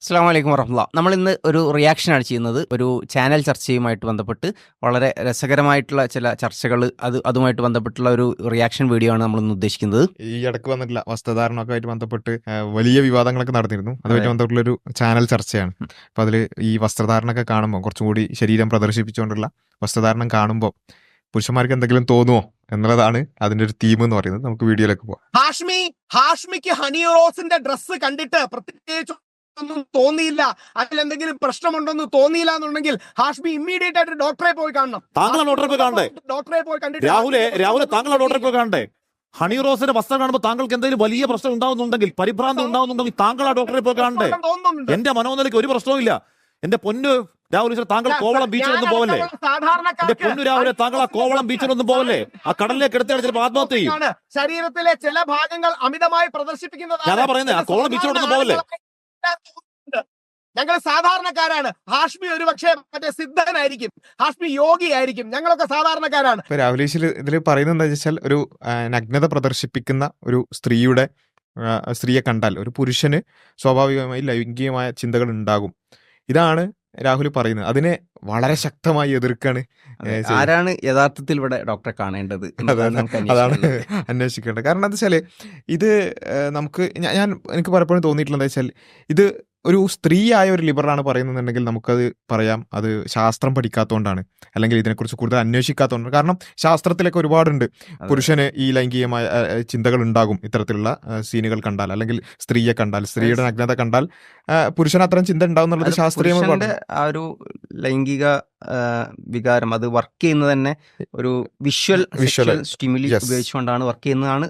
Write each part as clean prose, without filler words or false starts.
അസ്സലാമു അലൈക്കും വറഹ്മത്തുള്ളാഹ്. നമ്മളിന്ന് ഒരു റിയാക്ഷനാണ് ചെയ്യുന്നത്. ഒരു ചാനൽ ചർച്ചയുമായിട്ട് ബന്ധപ്പെട്ട് വളരെ രസകരമായിട്ടുള്ള ചില ചർച്ചകൾ അതുമായിട്ട് ബന്ധപ്പെട്ടുള്ള ഒരു റിയാക്ഷൻ വീഡിയോ ആണ് നമ്മളിന്ന് ഉദ്ദേശിക്കുന്നത്. ഈ ഇടയ്ക്ക് വന്നിട്ടില്ല വസ്ത്രധാരണമൊക്കെ ആയിട്ട് ബന്ധപ്പെട്ട് വലിയ വിവാദങ്ങളൊക്കെ നടന്നിരുന്നു. അതെ. അതുമായിട്ട് ബന്ധപ്പെട്ടുള്ളൊരു ചാനൽ ചർച്ചയാണ്. അപ്പോൾ അതിൽ ഈ വസ്ത്രധാരണമൊക്കെ കാണുമ്പോൾ കുറച്ചും കൂടി ശരീരം പ്രദർശിപ്പിച്ചുകൊണ്ടുള്ള വസ്ത്രധാരണം കാണുമ്പോൾ പുരുഷന്മാർക്ക് എന്തെങ്കിലും തോന്നുമോ എന്നുള്ളതാണ് അതിന്റെ ഒരു തീം എന്ന് പറയുന്നത്. നമുക്ക് വീഡിയോയിലേക്ക് പോവാം. ഹാഷ്മിക്ക് ഹണി റോസിന്റെ ഡ്രസ്സ് കണ്ടിട്ട് പ്രത്യേകിച്ച് ഒന്നും തോന്നിയില്ല, അതിലെന്തെങ്കിലും പ്രശ്നമുണ്ടെന്ന് തോന്നിയില്ല എന്നുണ്ടെങ്കിൽ ഹാഷ്മി ഇമ്മീഡിയറ്റ് ആയിട്ട് ഡോക്ടറെ പോയി കാണണം. താങ്കളാണ് ഡോക്ടറെ പോയി കാണണ്ടേ? ഡോക്ടറെ പോയി കണ്ടിട്ട് രാഹുലെ താങ്കളാണ് ഡോക്ടറെ പോയി കാണണ്ടേ? ഹണി റോസിന്റെ വസ്ത്രം കാണുമ്പോൾ താങ്കൾക്ക് എന്തെങ്കിലും വലിയ പ്രശ്നം ഉണ്ടാവുന്നുണ്ടെങ്കിൽ, പരിഭ്രാന്തി ഉണ്ടാവുന്നുണ്ടെങ്കിൽ താങ്കളാ ഡോക്ടറെ പോയി കാണണ്ടേ? തോന്നുന്നുണ്ട്. എന്റെ മനോനിലയ്ക്ക് ഒരു പ്രശ്നവും ഇല്ല. എന്റെ പൊന്നു രാഹുൽ ഈശ്വർ, താങ്കൾ കോവളം ബീച്ചിലൊന്നും പോവല്ലേ? എന്റെ പൊന്നു രാഹുലെ, താങ്കൾ ആ കോവളം ബീച്ചിലൊന്നും പോവല്ലേ? ആ കടലിലേക്ക് എടുത്താണ് ചിലപ്പോൾ ആത്മഹത്യ ചെയ്യും. ശരീരത്തിലെ ചില ഭാഗങ്ങൾ അമിതമായി പ്രദർശിപ്പിക്കുന്നത് ഞാനാ പറയുന്നത്, ആ കോവളം ബീച്ചിലോട്ടൊന്നും പോവല്ലേ? ഞങ്ങൾ സാധാരണക്കാരാണ്. ഹാഷ്മി ഒരു പക്ഷേ മറ്റേ സിദ്ധനായിരിക്കും, ഹാഷ്മി യോഗി ആയിരിക്കും, ഞങ്ങളൊക്കെ സാധാരണക്കാരാണ്. ഇപ്പോൾ രാഹുലേശിൽ ഇതിൽ പറയുന്നത് എന്താ വെച്ചാൽ, ഒരു നഗ്നത പ്രദർശിപ്പിക്കുന്ന ഒരു സ്ത്രീയെ കണ്ടാൽ ഒരു പുരുഷന് സ്വാഭാവികമായി ലൈംഗികമായ ചിന്തകൾ ഉണ്ടാകും. ഇതാണ് രാഹുൽ പറയുന്നത്. അതിനെ വളരെ ശക്തമായി എതിർക്കാണ്. ആരാണ് യഥാർത്ഥത്തിൽ ഇവിടെ ഡോക്ടറെ കാണേണ്ടത് എന്നുള്ളതാണ് നമുക്ക് അതാണ് അന്വേഷിക്കേണ്ടത്. അന്വേഷിക്കേണ്ടത്. കാരണം എന്താ വെച്ചാൽ ഇത് നമുക്ക് എനിക്ക് പലപ്പോഴും തോന്നിയിട്ടുള്ളത് എന്താ വെച്ചാൽ, ഇത് ഒരു സ്ത്രീയായ ഒരു ലിബറലാണ് പറയുന്നുണ്ടെങ്കിൽ നമുക്കത് പറയാം, അത് ശാസ്ത്രം പഠിക്കാത്തതുകൊണ്ടാണ്, അല്ലെങ്കിൽ ഇതിനെക്കുറിച്ച് കൂടുതൽ അന്വേഷിക്കാത്തതുകൊണ്ടാണ്. കാരണം ശാസ്ത്രത്തിലൊക്കെ ഒരുപാടുണ്ട് പുരുഷന് ഈ ലൈംഗികമായ ചിന്തകൾ ഉണ്ടാകും ഇത്തരത്തിലുള്ള സീനുകൾ കണ്ടാൽ, അല്ലെങ്കിൽ സ്ത്രീയെ കണ്ടാൽ, സ്ത്രീയുടെ നഗ്നത കണ്ടാൽ പുരുഷന് അത്തരം ചിന്ത ഉണ്ടാവും എന്നുള്ളത് ശാസ്ത്രീയമായി പുരുഷന്റെ ആ ഒരു ലൈംഗിക വികാരം അത് വർക്ക് ചെയ്യുന്നത് തന്നെ ഒരു വിഷ്വൽ സ്റ്റിമുലി Yes. ഉപയോഗിച്ചുകൊണ്ടാണ് വർക്ക് ചെയ്യുന്നതാണ്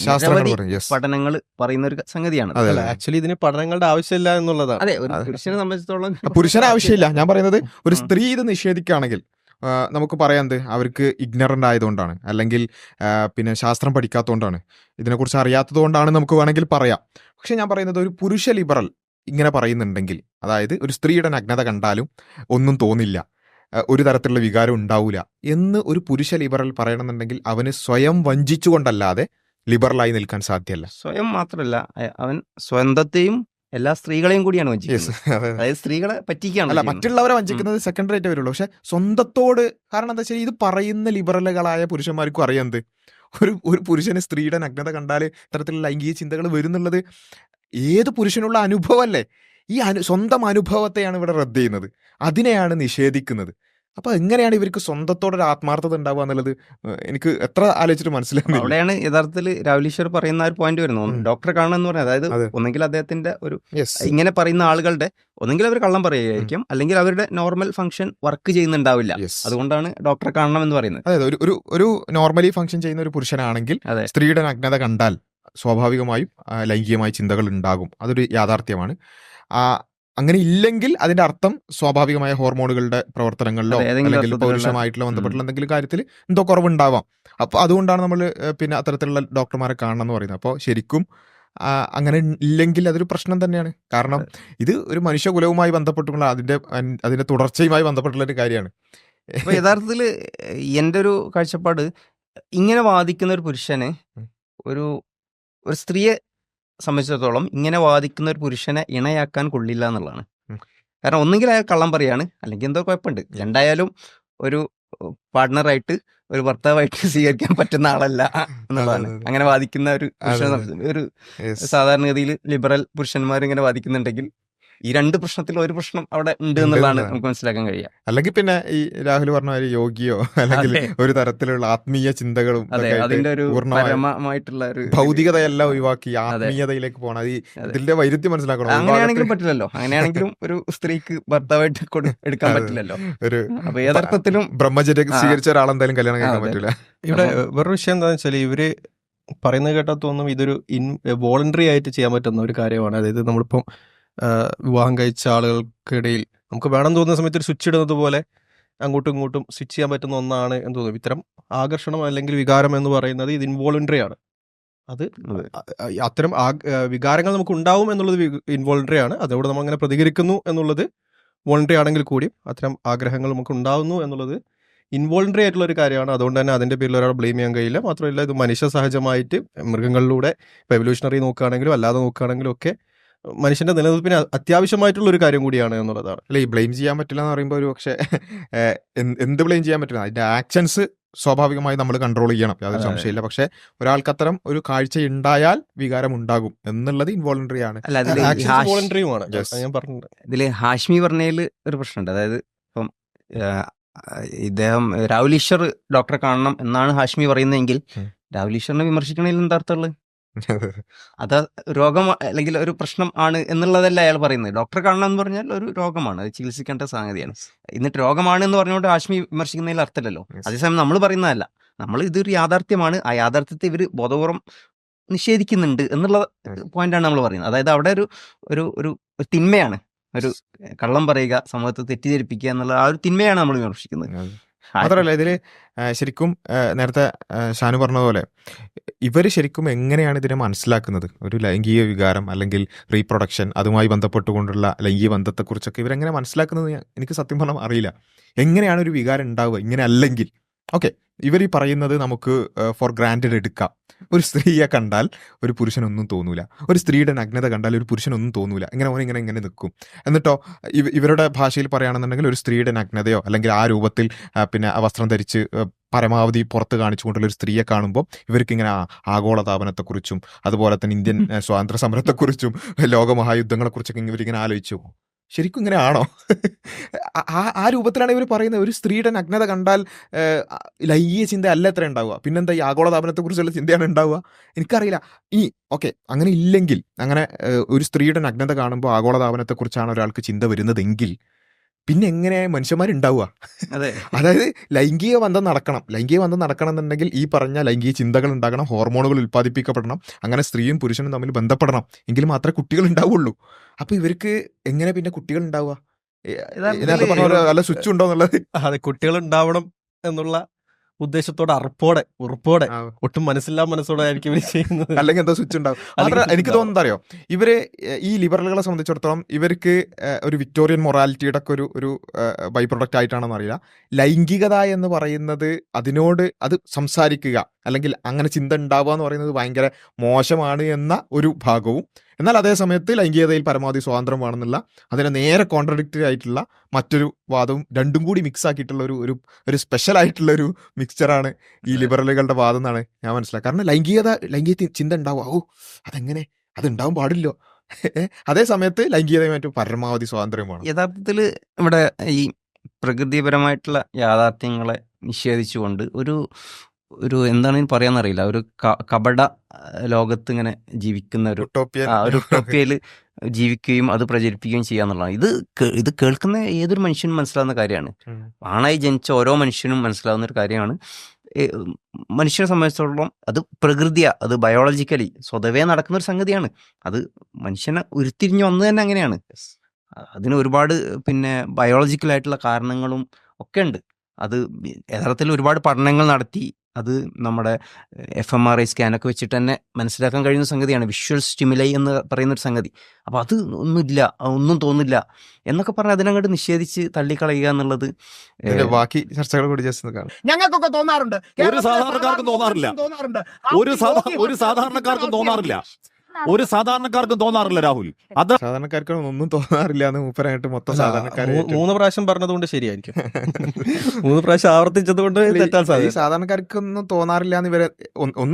ശാസ്ത്രങ്ങൾ നിരവധി പറയും. Yes. പഠനങ്ങൾ പറയുന്ന ഒരു സംഗതിയാണ്. അതെ, അല്ല, ആക്ച്വലി ഇതിന് പഠനങ്ങളുടെ ആവശ്യമില്ല എന്നുള്ളതാണ്. അതെ, ഒരു പുരുഷനെ സംബന്ധിച്ചിടത്തോളം പുരുഷന് ആവശ്യമില്ല. ഞാൻ പറയുന്നത്, ഒരു സ്ത്രീ ഇത് നിഷേധിക്കുകയാണെങ്കിൽ നമുക്ക് പറയാം എന്ത്, അവർക്ക് ഇഗ്നറൻ്റ് ആയതുകൊണ്ടാണ്, അല്ലെങ്കിൽ പിന്നെ ശാസ്ത്രം പഠിക്കാത്തതുകൊണ്ടാണ്, ഇതിനെക്കുറിച്ച് അറിയാത്തതുകൊണ്ടാണ് നമുക്ക് വേണമെങ്കിൽ പറയാം. പക്ഷെ ഞാൻ പറയുന്നത്, ഒരു പുരുഷ ലിബറൽ ഇങ്ങനെ പറയുന്നുണ്ടെങ്കിൽ, അതായത് ഒരു സ്ത്രീയുടെ നഗ്നത കണ്ടാലും ഒന്നും തോന്നില്ല, ഒരു തരത്തിലുള്ള വികാരം ഉണ്ടാവില്ല എന്ന് ഒരു പുരുഷ ലിബറൽ പറയണമെന്നുണ്ടെങ്കിൽ അവന് സ്വയം വഞ്ചിച്ചുകൊണ്ടല്ലാതെ ലിബറലായി നിൽക്കാൻ സാധ്യമല്ല. സ്വയം മാത്രമല്ല, അവൻ സ്വന്തത്തെയും എല്ലാ സ്ത്രീകളെയും കൂടിയാണ് യെസ്, വഞ്ചിക്കുന്നത്. അതായത് സ്ത്രീകളെ പറ്റിക്കുകയാണ് അല്ല, ചെയ്യുന്നത്. മറ്റുള്ളവരെ വഞ്ചിക്കുന്നത് സെക്കൻഡറി ആയിട്ട് വരുള്ളൂ. പക്ഷെ സ്വന്തത്തോട്, കാരണം എന്താ വെച്ചാൽ ഇത് പറയുന്ന ലിബറലുകളായ പുരുഷന്മാർക്കും അറിയാം ഒരു പുരുഷന് സ്ത്രീയുടെ നഗ്നത കണ്ടാൽ ഇത്തരത്തിലുള്ള ലൈംഗിക ചിന്തകൾ വരുന്നുള്ളത് ഏത് പുരുഷനുള്ള അനുഭവമല്ലേ? ഈ സ്വന്തം അനുഭവത്തെയാണ് ഇവിടെ റദ്ദ് ചെയ്യുന്നത്, അതിനെയാണ് നിഷേധിക്കുന്നത്. അപ്പൊ എങ്ങനെയാണ് ഇവർക്ക് സ്വന്തത്തോടൊരു ആത്മാർത്ഥത ഉണ്ടാവുക എന്നുള്ളത് എനിക്ക് എത്ര ആലോചിച്ചിട്ട് മനസ്സിലാകുന്നില്ല. അവിടെയാണ് യഥാർത്ഥത്തിൽ രാഹുൽ ഈശ്വർ പറയുന്ന ഒരു പോയിന്റ് വരുന്നത്. ഡോക്ടറെ കാണണം എന്ന് പറയുന്നത്, അതായത് അതെ. ഒന്നെങ്കിൽ അദ്ദേഹത്തിന്റെ ഒരു യെസ്, ഇങ്ങനെ പറയുന്ന ആളുകളുടെ ഒന്നെങ്കിൽ അവർ കള്ളം പറയുകയായിരിക്കും, അല്ലെങ്കിൽ അവരുടെ നോർമൽ ഫംഗ്ഷൻ വർക്ക് ചെയ്യുന്നുണ്ടാവില്ല. യെസ്. അതുകൊണ്ടാണ് ഡോക്ടറെ കാണണം എന്ന് പറയുന്നത്. അതായത് ഒരു നോർമലി ഫംഗ്ഷൻ ചെയ്യുന്ന ഒരു പുരുഷനാണെങ്കിൽ അതെ. സ്ത്രീയുടെ നഗ്നത കണ്ടാൽ സ്വാഭാവികമായും ലൈംഗികമായ ചിന്തകൾ ഉണ്ടാകും. അതൊരു യാഥാർത്ഥ്യമാണ്. അങ്ങനെ ഇല്ലെങ്കിൽ അതിന്റെ അർത്ഥം സ്വാഭാവികമായ ഹോർമോണുകളുടെ പ്രവർത്തനങ്ങളിലോ അതെ, ഏതെങ്കിലും അല്ലെങ്കിൽ അർത്ഥത്തിലുള്ള പൗരുഷമായിട്ടുള്ള ബന്ധപ്പെട്ടുള്ള എന്തെങ്കിലും കാര്യത്തിൽ എന്തോ കുറവുണ്ടാവാം. അപ്പോൾ അതുകൊണ്ടാണ് നമ്മൾ പിന്നെ അത്തരത്തിലുള്ള ഡോക്ടർമാരെ കാണണം എന്ന് പറയുന്നത്. അപ്പോൾ ശരിക്കും അങ്ങനെ ഇല്ലെങ്കിൽ അതൊരു പ്രശ്നം തന്നെയാണ്. കാരണം ഇത് ഒരു മനുഷ്യകുലവുമായി ബന്ധപ്പെട്ടുള്ള അതിന്റെ തുടർച്ചയുമായി ബന്ധപ്പെട്ടുള്ള ഒരു കാര്യമാണ്. അപ്പൊ യഥാർത്ഥത്തിൽ എൻ്റെ ഒരു കാഴ്ചപ്പാട്, ഇങ്ങനെ വാദിക്കുന്ന ഒരു പുരുഷന് ഒരു സ്ത്രീയെ സംബന്ധിച്ചിടത്തോളം ഇങ്ങനെ വാദിക്കുന്ന ഒരു പുരുഷനെ ഇണയാക്കാൻ കൊള്ളില്ല എന്നുള്ളതാണ്. കാരണം ഒന്നുകിൽ അയാൾ കള്ളം പറയാണ്, അല്ലെങ്കിൽ എന്തോ കുഴപ്പമുണ്ട്. രണ്ടായാലും ഒരു പാർട്ട്ണറായിട്ട്, ഒരു ഭർത്താവായിട്ട് സ്വീകരിക്കാൻ പറ്റുന്ന ആളല്ല എന്നുള്ളതാണ്. അങ്ങനെ വാദിക്കുന്ന ഒരു ഒരു സാധാരണഗതിയിൽ ലിബറൽ പുരുഷന്മാർ ഇങ്ങനെ വാദിക്കുന്നുണ്ടെങ്കിൽ ഈ രണ്ട് പ്രശ്നത്തിൽ ഒരു പ്രശ്നം അവിടെ ഉണ്ട് എന്നുള്ളതാണ് നമുക്ക് മനസ്സിലാക്കാൻ കഴിയുക. അല്ലെങ്കിൽ പിന്നെ ഈ രാഹുൽ പറഞ്ഞ ഒരു യോഗിയോ അല്ലെങ്കിൽ ഒരു തരത്തിലുള്ള ആത്മീയ ചിന്തകളും അതെ, അതിന്റെ ഒരു പരമമായിട്ടുള്ള ഒരു ഭൗതികതയെല്ലാം ഒഴിവാക്കി ആത്മീയതയിലേക്ക് പോകണം. ഇതിന്റെ വൈരുദ്ധ്യം മനസ്സിലാക്കണം. അങ്ങനെയാണെങ്കിലും പറ്റില്ലല്ലോ. അങ്ങനെയാണെങ്കിലും ഒരു സ്ത്രീക്ക് ഭർത്താവായിട്ട് എടുക്കാൻ പറ്റില്ലല്ലോ. ഒരു അപ്പൊ യഥാർത്ഥത്തിലും ബ്രഹ്മചര്യം സ്വീകരിച്ച ഒരാളെന്തായാലും കല്യാണം കഴിക്കാൻ പറ്റില്ല. ഇവിടെ വേറൊരു വിഷയം എന്താണെന്ന് വെച്ചാൽ, ഇവര് പറയുന്നത് കേട്ടാൽ തോന്നും ഇതൊരു വോളണ്ടറി ആയിട്ട് ചെയ്യാൻ പറ്റുന്ന ഒരു കാര്യമാണ്. അതായത് നമ്മളിപ്പം വിവാഹം കഴിച്ച ആളുകൾക്കിടയിൽ നമുക്ക് വേണം തോന്നുന്ന സമയത്ത് ഒരു സ്വിച്ച് ഇടുന്നത് പോലെ അങ്ങോട്ടും ഇങ്ങോട്ടും സ്വിച്ച് ചെയ്യാൻ പറ്റുന്ന ഒന്നാണ് എന്ന് തോന്നുന്നു. ഇത്തരം ആകർഷണം അല്ലെങ്കിൽ വികാരം എന്ന് പറയുന്നത് ഇത് ഇൻവോളണ്ടറി ആണ്. അത് അത്തരം വികാരങ്ങൾ നമുക്ക് ഉണ്ടാവും എന്നുള്ളത് ഇൻവോളണ്ടറി ആണ്. അതോടെ നമ്മൾ അങ്ങനെ പ്രതികരിക്കുന്നു എന്നുള്ളത് വോളണ്ടറി ആണെങ്കിൽ കൂടിയും അത്തരം ആഗ്രഹങ്ങൾ നമുക്ക് ഉണ്ടാവുന്നു എന്നുള്ളത് ഇൻവോളണ്ടറി ആയിട്ടുള്ള ഒരു കാര്യമാണ്. അതുകൊണ്ട് തന്നെ അതിൻ്റെ പേരിൽ ഒരാൾ ബ്ലെയിം ചെയ്യാൻ കഴിയില്ല. മാത്രമല്ല, ഇത് മനുഷ്യ സഹജമായിട്ട് മൃഗങ്ങളിലൂടെ ഇപ്പോൾ എവല്യൂഷണറി നോക്കുകയാണെങ്കിലും അല്ലാതെ നോക്കുകയാണെങ്കിലും ഒക്കെ മനുഷ്യന്റെ നിലനിൽപ്പിന് അത്യാവശ്യമായിട്ടുള്ള ഒരു കാര്യം കൂടിയാണ് എന്നുള്ളതാണ്. അല്ല, ഈ ബ്ലെയിം ചെയ്യാൻ പറ്റില്ല എന്ന് പറയുമ്പോൾ ഒരു പക്ഷേ എന്ത് ബ്ലെയിം ചെയ്യാൻ പറ്റില്ല, അതിന്റെ ആക്ഷൻസ് സ്വാഭാവികമായി നമ്മൾ കൺട്രോൾ ചെയ്യണം, യാതൊരു സംശയമില്ല. പക്ഷെ ഒരാൾക്ക് അത്തരം ഒരു കാഴ്ച ഉണ്ടായാൽ വികാരം ഉണ്ടാകും എന്നുള്ളത് ഇൻവോളണ്ടറി ആണ്. അല്ല, അതില് ആക്ഷൻസ് വോളണ്ടറിയുമാണ്. ഞാൻ പറഞ്ഞത് ഇതില് ഹാഷ്മി പറഞ്ഞതിൽ ഒരു പ്രശ്നമുണ്ട്. അതായത് ഇപ്പം ഇദ്ദേഹം രാഹുൽ ഈശ്വർ ഡോക്ടറെ കാണണം എന്നാണ് ഹാഷ്മി പറയുന്നതെങ്കിൽ രാഹുൽ ഈശ്വറിനെ വിമർശിക്കണതിൽ എന്താ അർത്ഥമുള്ളത്? അത് രോഗം അല്ലെങ്കിൽ ഒരു പ്രശ്നം ആണ് എന്നുള്ളതല്ല അയാൾ പറയുന്നത്. ഡോക്ടറെ കാണണം എന്ന് പറഞ്ഞാൽ ഒരു രോഗമാണ്, അത് ചികിത്സിക്കേണ്ട സംഗതിയാണ്. എന്നിട്ട് രോഗമാണ് എന്ന് പറഞ്ഞുകൊണ്ട് ഹാഷ്മി വിമർശിക്കുന്നതിൽ അർത്ഥമില്ലല്ലോ. അതേസമയം നമ്മൾ പറയുന്നതല്ല, നമ്മൾ ഇതൊരു യാഥാർത്ഥ്യമാണ്, ആ യാഥാർത്ഥ്യത്തെ ഇവർ ബോധപൂർവം നിഷേധിക്കുന്നുണ്ട് എന്നുള്ള പോയിന്റാണ് നമ്മൾ പറയുന്നത്. അതായത് അവിടെ ഒരു തിന്മയാണ്, ഒരു കള്ളം പറയുക, സമൂഹത്തെ തെറ്റിദ്ധരിപ്പിക്കുക എന്നുള്ള ആ ഒരു തിന്മയാണ് നമ്മൾ വിമർശിക്കുന്നത്. മാത്രമല്ല ഇതിൽ ശരിക്കും നേരത്തെ ഷാനു പറഞ്ഞതുപോലെ ഇവർ ശരിക്കും എങ്ങനെയാണ് ഇതിനെ മനസ്സിലാക്കുന്നത്? ഒരു ലൈംഗിക വികാരം അല്ലെങ്കിൽ റീപ്രൊഡക്ഷൻ, അതുമായി ബന്ധപ്പെട്ടുകൊണ്ടുള്ള ലൈംഗിക ബന്ധത്തെക്കുറിച്ചൊക്കെ ഇവരെങ്ങനെ മനസ്സിലാക്കുന്നത് എനിക്ക് സത്യം പറഞ്ഞാൽ അറിയില്ല. എങ്ങനെയാണ് ഒരു വികാരം ഉണ്ടാവുക ഇങ്ങനെ അല്ലെങ്കിൽ? ഓക്കെ, ഇവർ ഈ പറയുന്നത് നമുക്ക് ഫോർ ഗ്രാൻറ്റഡ് എടുക്കാം. ഒരു സ്ത്രീയെ കണ്ടാൽ ഒരു പുരുഷനൊന്നും തോന്നൂല, ഒരു സ്ത്രീയുടെ നഗ്നത കണ്ടാൽ ഒരു പുരുഷനൊന്നും തോന്നൂല, ഇങ്ങനെ നിൽക്കും. എന്നിട്ടോ ഇവരുടെ ഭാഷയിൽ പറയുകയാണെന്നുണ്ടെങ്കിൽ ഒരു സ്ത്രീയുടെ നഗ്നതയോ അല്ലെങ്കിൽ ആ രൂപത്തിൽ പിന്നെ വസ്ത്രം ധരിച്ച് പരമാവധി പുറത്ത് കാണിച്ചുകൊണ്ടുള്ള ഒരു സ്ത്രീയെ കാണുമ്പോൾ ഇവർക്ക് ഇങ്ങനെ ആഗോളതാപനത്തെക്കുറിച്ചും അതുപോലെ തന്നെ ഇന്ത്യൻ സ്വാതന്ത്ര്യ സമരത്തെക്കുറിച്ചും ലോകമഹായുദ്ധങ്ങളെക്കുറിച്ചൊക്കെ ഇവരിങ്ങനെ ആലോചിച്ചു. ശരിക്കും ഇങ്ങനെ ആണോ? ആ രൂപത്തിലാണ് ഇവർ പറയുന്നത്. ഒരു സ്ത്രീയുടെ നഗ്നത കണ്ടാൽ ലൈംഗിക ചിന്ത അല്ല എത്ര ഉണ്ടാവുക, പിന്നെന്താ ഈ ആഗോളതാപനത്തെക്കുറിച്ചുള്ള ചിന്തയാണ് ഉണ്ടാവുക? എനിക്കറിയില്ല. ഈ ഓക്കെ, അങ്ങനെ ഇല്ലെങ്കിൽ, അങ്ങനെ ഒരു സ്ത്രീയുടെ നഗ്നത കാണുമ്പോൾ ആഗോളതാപനത്തെക്കുറിച്ചാണ് ഒരാൾക്ക് ചിന്ത വരുന്നതെങ്കിൽ പിന്നെ എങ്ങനെ മനുഷ്യന്മാരുണ്ടാവുക? അതായത് ലൈംഗിക ബന്ധം നടക്കണം എന്നുണ്ടെങ്കിൽ ഈ പറഞ്ഞ ലൈംഗിക ചിന്തകൾ ഉണ്ടാകണം, ഹോർമോണുകൾ ഉൽപ്പാദിപ്പിക്കപ്പെടണം, അങ്ങനെ സ്ത്രീയും പുരുഷനും തമ്മിൽ ബന്ധപ്പെടണം, എങ്കിൽ മാത്രമേ കുട്ടികൾ ഉണ്ടാവുള്ളൂ. അപ്പൊ ഇവർക്ക് എങ്ങനെ പിന്നെ കുട്ടികൾ ഉണ്ടാവുക? നല്ല സ്വിച്ച് ഉണ്ടോ എന്നുള്ളത്? അതെ, കുട്ടികൾ ഉണ്ടാവണം എന്നുള്ള ഉദ്ദേശത്തോടെ ഉറപ്പോടെ ഒട്ടും മനസ്സോടെ ആയിരിക്കും ഇവർ ചെയ്യുന്നത്. അല്ലെങ്കിൽ എന്താ സ്വിച്ച് ഉണ്ടാവും? മാത്രമല്ല എനിക്ക് തോന്നുന്നത് അറിയോ, ഇവര് ഈ ലിബറലുകളെ സംബന്ധിച്ചിടത്തോളം ഇവർക്ക് ഒരു വിക്ടോറിയൻ മൊറാലിറ്റിയുടെ ഒക്കെ ഒരു ബൈ പ്രൊഡക്റ്റ് ആയിട്ടാണെന്ന് അറിയില്ല. ലൈംഗികത എന്ന് പറയുന്നത് അത് സംസാരിക്കുക അല്ലെങ്കിൽ അങ്ങനെ ചിന്ത ഉണ്ടാവുക എന്ന് പറയുന്നത് ഭയങ്കര മോശമാണ് എന്ന ഒരു ഭാഗവും, എന്നാൽ അതേ സമയത്ത് ലൈംഗികതയിൽ പരമാവധി സ്വാതന്ത്ര്യം വേണമെന്നുള്ള അതിനെ നേരെ കോൺട്രഡിക്റ്ററി ആയിട്ടുള്ള മറ്റൊരു വാദവും രണ്ടും കൂടി മിക്സ് ആക്കിയിട്ടുള്ള ഒരു സ്പെഷ്യൽ ആയിട്ടുള്ള ഒരു മിക്സ്ചറാണ് ഈ ലിബറലുകളുടെ വാദം എന്നാണ് ഞാൻ മനസ്സിലാക്കുക. കാരണം ലൈംഗിക ചിന്ത ഉണ്ടാവുക, അതെങ്ങനെ, അത് ഉണ്ടാവാൻ പാടില്ലോ. അതേ സമയത്ത് ലൈംഗികതയുമായിട്ട് പരമാവധി സ്വാതന്ത്ര്യം വേണം. യഥാർത്ഥത്തിൽ ഇവിടെ ഈ പ്രകൃതിപരമായിട്ടുള്ള യാഥാർത്ഥ്യങ്ങളെ നിഷേധിച്ചുകൊണ്ട് ഒരു എന്താണ് പറയാന്നറിയില്ല, ഒരു കപട ലോകത്ത് ഇങ്ങനെ ജീവിക്കുന്ന ഒരു ഉട്ടോപ്യയിൽ ജീവിക്കുകയും അത് പ്രചരിപ്പിക്കുകയും ചെയ്യാന്നുള്ളതാണ്. ഇത് കേൾക്കുന്ന ഏതൊരു മനുഷ്യനും മനസ്സിലാവുന്ന കാര്യമാണ്. ആണായി ജനിച്ച ഓരോ മനുഷ്യനും മനസ്സിലാവുന്ന ഒരു കാര്യമാണ്. മനുഷ്യനെ സംബന്ധിച്ചിടത്തോളം അത് പ്രകൃതിയാ, അത് ബയോളജിക്കലി സ്വതവേ നടക്കുന്ന ഒരു സംഗതിയാണ്. അത് മനുഷ്യനെ ഉരുത്തിരിഞ്ഞു വന്നത് തന്നെ അങ്ങനെയാണ്. അതിന് ഒരുപാട് പിന്നെ ബയോളജിക്കലായിട്ടുള്ള കാരണങ്ങളും ഒക്കെ ഉണ്ട്. അത് യഥാർത്ഥത്തിൽ ഒരുപാട് പഠനങ്ങൾ നടത്തി അത് നമ്മുടെ fMRI സ്കാനൊക്കെ വെച്ചിട്ട് തന്നെ മനസ്സിലാക്കാൻ കഴിയുന്ന സംഗതിയാണ് വിഷ്വൽ സ്റ്റിമുലൈ എന്ന് പറയുന്നൊരു സംഗതി. അപ്പോൾ അത് ഒന്നുമില്ല, ഒന്നും തോന്നില്ല എന്നൊക്കെ പറഞ്ഞ് അതിനങ്ങോട്ട് നിഷേധിച്ച് തള്ളിക്കളയുക എന്നുള്ളത് ബാക്കി ചർച്ചകൾ കൂടി ഞങ്ങൾക്കൊക്കെ തോന്നാറുണ്ട്. ഒരു സാധാരണക്കാർക്കും തോന്നാറില്ല രാഹുൽ. അത് സാധാരണക്കാർക്ക് ഒന്നും തോന്നാറില്ല എന്ന് മൂപ്പരായിട്ട് മൊത്തം സാധാരണക്കാർ 3 പ്രാവശ്യം പറഞ്ഞതുകൊണ്ട് ശരിയായിരിക്കും. 3 പ്രാവശ്യം ആവർത്തിച്ചത് കൊണ്ട് തെറ്റാൻ സാധ്യത. സാധാരണക്കാർക്കൊന്നും തോന്നാറില്ല എന്ന് ഇവരെ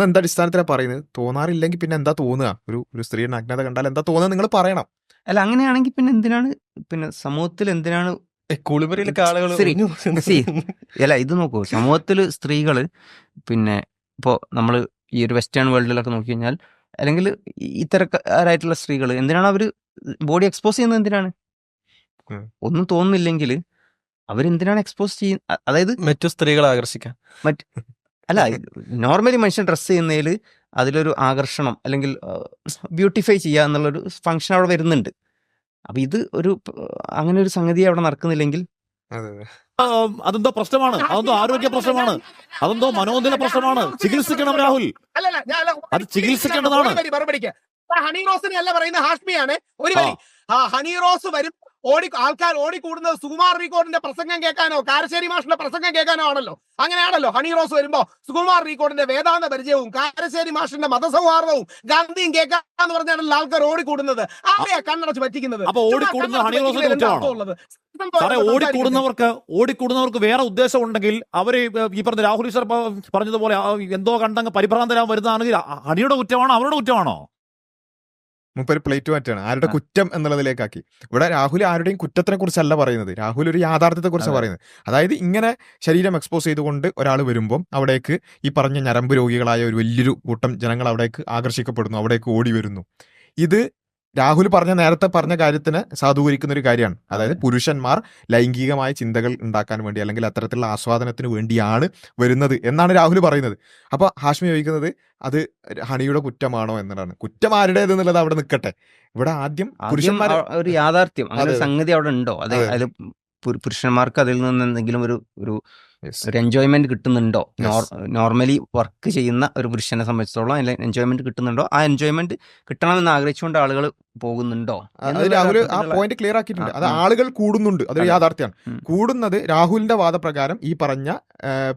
എന്താ അടിസ്ഥാനത്തിലാണ് പറയുന്നത്? തോന്നാറില്ലെങ്കിൽ പിന്നെ എന്താ തോന്നുക? ഒരു സ്ത്രീയുടെ നഗ്നത കണ്ടാൽ എന്താ തോന്നുക നിങ്ങൾ പറയണം. അല്ല, അങ്ങനെയാണെങ്കിൽ പിന്നെ എന്തിനാണ് പിന്നെ സമൂഹത്തിൽ എന്തിനാണ് കുളിമുറിയിലൊക്കെ ആളുകൾ അല്ല ഇത് നോക്കൂ, സമൂഹത്തിൽ സ്ത്രീകൾ പിന്നെ ഇപ്പോൾ നമ്മൾ ഈ ഒരു വെസ്റ്റേൺ വേൾഡിലൊക്കെ നോക്കി കഴിഞ്ഞാൽ അല്ലെങ്കിൽ ഇത്തരക്കാരായിട്ടുള്ള സ്ത്രീകൾ എന്തിനാണ് അവർ ബോഡി എക്സ്പോസ് ചെയ്യുന്നത്? എന്തിനാണ്? ഒന്നും തോന്നുന്നില്ലെങ്കിൽ അവരെന്തിനാണ് എക്സ്പോസ് ചെയ്യുന്നത്? അതായത് മറ്റു സ്ത്രീകളെ ആകർഷിക്കാൻ. അല്ല, നോർമലി മനുഷ്യൻ ഡ്രസ്സ് ചെയ്യുന്നതിൽ അതിലൊരു ആകർഷണം അല്ലെങ്കിൽ ബ്യൂട്ടിഫൈ ചെയ്യുക എന്നുള്ളൊരു ഫംഗ്ഷൻ അവിടെ വരുന്നുണ്ട്. അപ്പം ഇത് അങ്ങനെ ഒരു സംഗതി അവിടെ നടക്കുന്നില്ലെങ്കിൽ അതെന്തോ പ്രശ്നമാണ്, അതെന്തോ ആരോഗ്യ പ്രശ്നമാണ്, അതെന്തോ മനോനില പ്രശ്നമാണ്. ചികിത്സിക്കണം രാഹുൽ, അത് ചികിത്സിക്കേണ്ടതാണ്. ഹണി റോസിനെ അല്ല പറയുന്ന ഹാഷ്മിയാണ്. ഒരു വരി ഹണി റോസ് വരും ആൾക്കാർ ഓടിക്കൂടുന്നത് സുകുമാർ റീകോഡിന്റെ പ്രസംഗം കേൾക്കാനോ കാരശ്ശേരി മാഷിന്റെ പ്രസംഗം കേൾക്കാനോ ആണല്ലോ. അങ്ങനെയാണല്ലോ ഹണി റോസ് വരുമ്പോ സുകുമാർ റീകോഡിന്റെ വേദാന്ത പരിചയവും കാരശ്ശേരി മാഷിന്റെ മതസൗഹാർദ്ദവും ഗാന്ധിയും കേൾക്കാന്ന് പറഞ്ഞാണല്ലോ ആൾക്കാർ ഓടിക്കൂടുന്നത്. ആരെയാ കണ്ണടച്ച് പറ്റിക്കുന്നത്? അപ്പൊ ഓടിക്കൂടുന്ന ഹണി റോസിന്റെ കുറ്റമാണോ സാറേ? ഓടിക്കൂടുന്നവർക്ക് വേറെ ഉദ്ദേശം ഉണ്ടെങ്കിൽ അവര് ഈ പറഞ്ഞ രാഹുൽ ഈശ്വർ പറഞ്ഞതുപോലെ എന്തോ കണ്ടങ്ങ് പരിഭ്രാന്തരാൻ വരുന്നതാണെങ്കിൽ ഹണിയുടെ കുറ്റമാണോ അവരുടെ കുറ്റമാണോ? മുപ്പൊരു പ്ലേറ്റ് മാറ്റാണ് ആരുടെ കുറ്റം എന്നുള്ളതിലേക്കാക്കി. ഇവിടെ രാഹുൽ ആരുടെയും കുറ്റത്തിനെ കുറിച്ചല്ല പറയുന്നത്, രാഹുൽ ഒരു യാഥാർത്ഥ്യത്തെ കുറിച്ചാണ് പറയുന്നത്. അതായത് ഇങ്ങനെ ശരീരം എക്സ്പോസ് ചെയ്തുകൊണ്ട് ഒരാൾ വരുമ്പം അവിടേക്ക് ഈ പറഞ്ഞ ഞരമ്പ് രോഗികളായ ഒരു വലിയൊരു കൂട്ടം ജനങ്ങൾ അവിടേക്ക് ആകർഷിക്കപ്പെടുന്നു, അവിടേക്ക് ഓടി വരുന്നു. ഇത് രാഹുൽ നേരത്തെ പറഞ്ഞ കാര്യത്തിന് സാധൂകരിക്കുന്ന ഒരു കാര്യമാണ്. അതായത് പുരുഷന്മാർ ലൈംഗികമായ ചിന്തകൾ ഉണ്ടാക്കാൻ വേണ്ടി അല്ലെങ്കിൽ അത്തരത്തിലുള്ള ആസ്വാദനത്തിന് വേണ്ടിയാണ് വരുന്നത് എന്നാണ് രാഹുൽ പറയുന്നത്. അപ്പോൾ ഹാഷ്മി ചോദിക്കുന്നത് അത് ഹണിയുടെ കുറ്റമാണോ എന്നതാണ്. കുറ്റം ആരുടേത് എന്നുള്ളത് അവിടെ നിൽക്കട്ടെ. ഇവിടെ ആദ്യം പുരുഷന്മാർ ഒരു യാഥാർത്ഥ്യം അങ്ങനെ ഒരു സംഗതി അവിടെ ഉണ്ടോ, അത് പുരുഷന്മാർക്ക് അതിൽ നിന്ന് എന്തെങ്കിലും ഒരു എൻജോയ്മെന്റ് കിട്ടുന്നുണ്ടോ? നോർമലി വർക്ക് ചെയ്യുന്ന ഒരു പുരുഷനെ സംബന്ധിച്ചിടത്തോളം എൻജോയ്മെന്റ് കിട്ടുന്നുണ്ടോ? ആ എൻജോയ്മെന്റ് കിട്ടണമെന്ന് ആഗ്രഹിച്ചുകൊണ്ട് ആളുകൾ പോകുന്നുണ്ടോ? രാഹുൽ ആ പോയിന്റ് ക്ലിയർ ആക്കിയിട്ടുണ്ട്. അത് ആളുകൾ കൂടുന്നുണ്ട്, അതൊരു യാഥാർത്ഥ്യമാണ്. കൂടുന്നത് രാഹുലിന്റെ വാദപ്രകാരം ഈ പറഞ്ഞ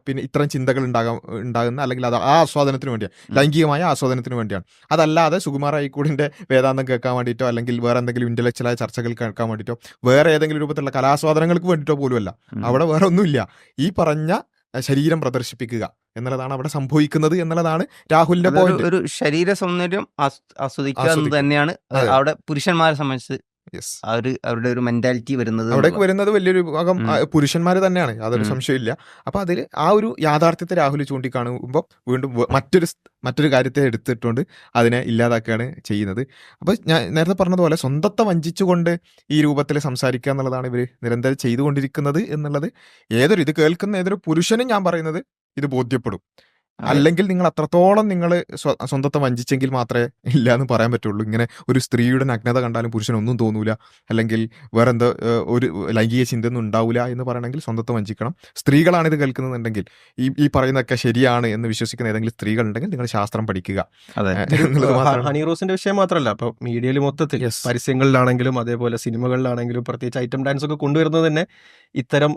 പിന്നെ ഇത്തരം ചിന്തകൾ ഉണ്ടാകുന്ന അല്ലെങ്കിൽ അത് ആ ആസ്വാദനത്തിന് വേണ്ടിയാണ്, ലൈംഗികമായ ആസ്വാദനത്തിന് വേണ്ടിയാണ്. അതല്ലാതെ സുകുമാർ അയ്യക്കൂടിന്റെ വേദാന്തം കേൾക്കാൻ വേണ്ടിയിട്ടോ അല്ലെങ്കിൽ വേറെ എന്തെങ്കിലും ഇന്റലക്ച്വലായ ചർച്ചകൾ കേൾക്കാൻ വേണ്ടിയിട്ടോ വേറെ ഏതെങ്കിലും രൂപത്തിലുള്ള കലാസ്വാദനങ്ങൾക്ക് വേണ്ടിയിട്ടോ പോലുമല്ല. അവിടെ വേറെ ഒന്നുമില്ല. ഈ പറഞ്ഞ ശരീരം പ്രദർശിപ്പിക്കുക എന്നുള്ളതാണ് അവിടെ സംഭവിക്കുന്നത് എന്നുള്ളതാണ് രാഹുലിന്റെ പോയിന്റ്. ഒരു ശരീര സൗന്ദര്യം ആസ്വദിക്കുക എന്ന് തന്നെയാണ് അവിടെ പുരുഷന്മാരെ സംബന്ധിച്ച് അവരുടെ ഒരു മെന്റാലിറ്റി വരുന്നത്. അവിടേക്ക് വരുന്നത് വലിയൊരു ഭാഗം പുരുഷന്മാർ തന്നെയാണ്, യാതൊരു സംശയമില്ല. അപ്പൊ അതിൽ ആ ഒരു യാഥാർത്ഥ്യത്തെ രാഹുൽ ചൂണ്ടിക്കാണുമ്പോൾ വീണ്ടും മറ്റൊരു കാര്യത്തെ എടുത്തിട്ടുണ്ട് അതിനെ ഇല്ലാതാക്കുകയാണ് ചെയ്യുന്നത്. അപ്പൊ ഞാൻ നേരത്തെ പറഞ്ഞതുപോലെ സ്വന്തത്തെ വഞ്ചിച്ചുകൊണ്ട് ഈ രൂപത്തിൽ സംസാരിക്കുക എന്നുള്ളതാണ് ഇവർ നിരന്തരം ചെയ്തുകൊണ്ടിരിക്കുന്നത് എന്നുള്ളത് ഇത് കേൾക്കുന്ന ഏതൊരു പുരുഷനും ഞാൻ പറയുന്നത് ഇത് ബോധ്യപ്പെടും. അല്ലെങ്കിൽ നിങ്ങൾ അത്രത്തോളം നിങ്ങൾ സ്വന്തത്തെ വഞ്ചിച്ചെങ്കിൽ മാത്രമേ ഇല്ല എന്ന് പറയാൻ പറ്റുള്ളൂ. ഇങ്ങനെ ഒരു സ്ത്രീയുടെ നഗ്നത കണ്ടാലും പുരുഷനൊന്നും തോന്നൂല, അല്ലെങ്കിൽ വേറെ എന്തോ ഒരു ലൈംഗിക ചിന്തയൊന്നും ഉണ്ടാവില്ല എന്ന് പറയണമെങ്കിൽ സ്വന്തത്തെ വഞ്ചിക്കണം. സ്ത്രീകളാണ് ഇത് കേൾക്കുന്നുണ്ടെങ്കിൽ ഈ പറയുന്നതൊക്കെ ശരിയാണ് എന്ന് വിശ്വസിക്കുന്ന ഏതെങ്കിലും സ്ത്രീകൾ ഉണ്ടെങ്കിൽ നിങ്ങൾ ശാസ്ത്രം പഠിക്കുക. ഹണി റോസിന്റെ വിഷയം മാത്രമല്ല, ഇപ്പൊ മീഡിയയിൽ മൊത്തത്തിൽ പരസ്യങ്ങളിലാണെങ്കിലും അതേപോലെ സിനിമകളിലാണെങ്കിലും പ്രത്യേകിച്ച് ഐറ്റം ഡാൻസ് ഒക്കെ കൊണ്ടുവരുന്നത് തന്നെ ഇത്തരം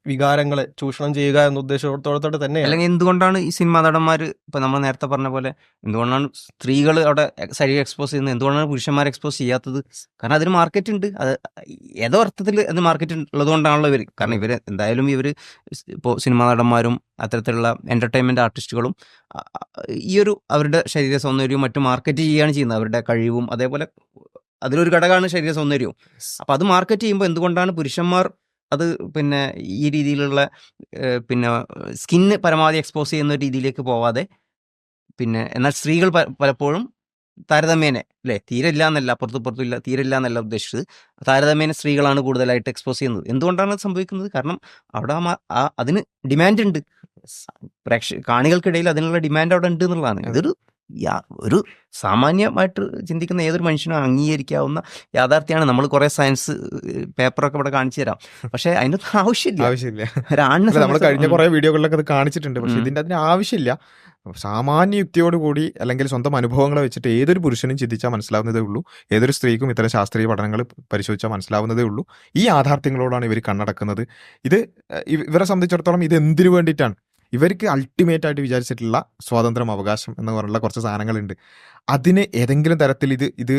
വികാരങ്ങളെ ചൂഷണം ചെയ്യുക എന്ന ഉദ്ദേശത്തോടെ തന്നെ. അല്ലെങ്കിൽ എന്തുകൊണ്ടാണ് ഈ സിനിമാ നടന്മാർ ഇപ്പൊ നമ്മൾ നേരത്തെ പറഞ്ഞ പോലെ എന്തുകൊണ്ടാണ് സ്ത്രീകൾ അവിടെ ശരീരം എക്സ്പോസ് ചെയ്യുന്നത്, എന്തുകൊണ്ടാണ് പുരുഷന്മാരെ എക്സ്പോസ് ചെയ്യാത്തത്? കാരണം അതിന് മാർക്കറ്റ് ഉണ്ട്. അത് ഏതോ അർത്ഥത്തിൽ അത് മാർക്കറ്റ് ഉള്ളതുകൊണ്ടാണല്ലോ ഇവർ. കാരണം ഇവർ എന്തായാലും ഇപ്പോൾ സിനിമാ നടന്മാരും അത്തരത്തിലുള്ള എന്റർടൈൻമെന്റ് ആർട്ടിസ്റ്റുകളും ഈ ഒരു അവരുടെ ശരീര സൗന്ദര്യവും മറ്റും മാർക്കറ്റ് ചെയ്യുകയാണ് ചെയ്യുന്നത്. അവരുടെ കഴിവും അതേപോലെ അതിലൊരു ഘടകമാണ് ശരീര സൗന്ദര്യവും. അപ്പൊ അത് മാർക്കറ്റ് ചെയ്യുമ്പോൾ എന്തുകൊണ്ടാണ് പുരുഷന്മാർ അത് പിന്നെ ഈ രീതിയിലുള്ള പിന്നെ സ്കിന്ന് പരമാവധി എക്സ്പോസ് ചെയ്യുന്ന രീതിയിലേക്ക് പോവാതെ എന്നാൽ സ്ത്രീകൾ പലപ്പോഴും താരതമ്യേന തീരെ ഇല്ല എന്നല്ല, അപ്പുറത്തും ഇല്ല, തീരെ ഇല്ല എന്നല്ല ഉദ്ദേശിച്ചത്, താരതമ്യേന സ്ത്രീകളാണ് കൂടുതലായിട്ട് എക്സ്പോസ് ചെയ്യുന്നത്. എന്തുകൊണ്ടാണ് അത് സംഭവിക്കുന്നത്? കാരണം അവിടെ അതിന് ഡിമാൻഡ് ഉണ്ട്, കാണികൾക്കിടയിൽ അതിനുള്ള ഡിമാൻഡ് അവിടെ ഉണ്ട് എന്നുള്ളതാണ്. ഇതൊരു ഒരു സാമാന്യമായിട്ട് ചിന്തിക്കുന്ന ഏതൊരു മനുഷ്യനും അംഗീകരിക്കാവുന്ന യാഥാർത്ഥ്യമാണ്. നമ്മൾ കുറെ സയൻസ് പേപ്പറൊക്കെ ഇവിടെ കാണിച്ചു തരാം, പക്ഷെ അതിന്റെ ആവശ്യമില്ല. നമ്മൾ കഴിഞ്ഞ കുറെ വീഡിയോകളിലൊക്കെ അത് കാണിച്ചിട്ടുണ്ട്. പക്ഷെ അതിന് ആവശ്യമില്ല. സാമാന്യ യുക്തിയോടുകൂടി അല്ലെങ്കിൽ സ്വന്തം അനുഭവങ്ങളെ വെച്ചിട്ട് ഏതൊരു പുരുഷനും ചിന്തിച്ചാൽ മനസ്സിലാവുന്നതേ ഉള്ളൂ, ഏതൊരു സ്ത്രീക്കും ഇത്തരം ശാസ്ത്രീയ പഠനങ്ങൾ പരിശോധിച്ചാൽ മനസ്സിലാവുന്നതേ ഉള്ളൂ. ഈ യാഥാർത്ഥ്യങ്ങളോടാണ് ഇവർ കണ്ണടക്കുന്നത്. ഇവരെ സംബന്ധിച്ചിടത്തോളം ഇത് എന്തിനു വേണ്ടിയിട്ടാണ്? ഇവർക്ക് അൾട്ടിമേറ്റ് ആയിട്ട് വിചാരിച്ചിട്ടുള്ള സ്വാതന്ത്ര്യം, അവകാശം എന്ന് പറഞ്ഞുള്ള കുറച്ച് സാധനങ്ങളുണ്ട്. അതിന് ഏതെങ്കിലും തരത്തിൽ ഇത്